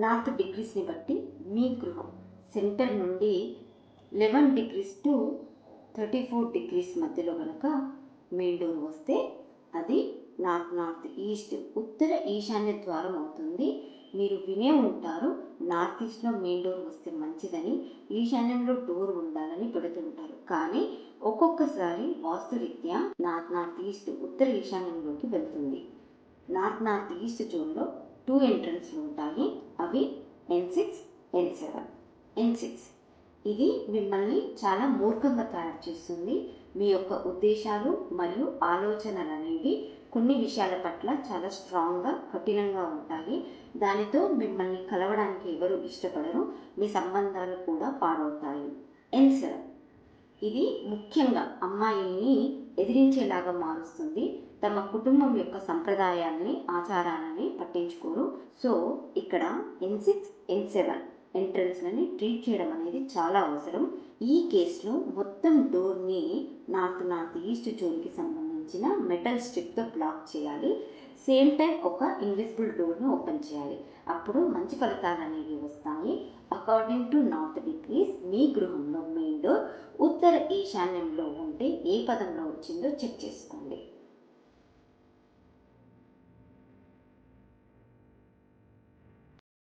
North డిగ్రీస్ని బట్టి మీ గృహం centre నుండి 11 డిగ్రీస్ టు 34 డిగ్రీస్ మధ్యలో కనుక మెయిన్ డోర్ వస్తే అది నార్త్ ఈస్ట్ ఉత్తర ఈశాన్య ద్వారం అవుతుంది. మీరు వినే ఉంటారు, నార్త్ ఈస్ట్లో మెయిన్ డోర్ వస్తే మంచిదని, ఈశాన్యంలో డోర్ ఉండాలని పెడుతుంటారు. కానీ ఒక్కొక్కసారి వాస్తురీత్యా నార్త్ ఈస్ట్ ఉత్తర ఈశాన్యంలోకి వెళ్తుంది. నార్త్ ఈస్ట్ జోన్లో 2 ఎంట్రన్స్లు ఉంటాయి. అవి N6, N7. N6 ఇది మిమ్మల్ని చాలా మూర్ఖంగా తయారు చేస్తుంది. మీ యొక్క ఉద్దేశాలు మరియు ఆలోచనలు అనేవి కొన్ని విషయాల పట్ల చాలా స్ట్రాంగ్గా కఠినంగా ఉంటాయి. దానితో మిమ్మల్ని కలవడానికి ఎవరు ఇష్టపడరు, మీ సంబంధాలు కూడా పాడవుతాయి. N7 ఇది ముఖ్యంగా అమ్మాయిల్ని ఎదిరించేలాగా మారుస్తుంది. తమ కుటుంబం యొక్క సంప్రదాయాల్ని ఆచారాలని పట్టించుకోరు. సో ఇక్కడ N6, N7 ఎంట్రన్స్లని ట్రీట్ చేయడం అనేది చాలా అవసరం. ఈ కేసులో మొత్తం డోర్ని నార్త్ ఈస్ట్ జోన్కి సంబంధించిన మెటల్ స్ట్రిప్తో బ్లాక్ చేయాలి. సేమ్ టైం ఒక ఇన్విజిబుల్ డోర్ని ఓపెన్ చేయాలి. అప్పుడు మంచి ఫలితాలు అనేవి వస్తాయి. అకార్డింగ్ టు నార్త్ డిగ్రీస్ మీ గృహంలో మెయిన్ డోర్ ఉత్తర ఈశాన్యంలో ఉంటే ఏ పదంలో వచ్చిందో చెక్ చేసుకోండి.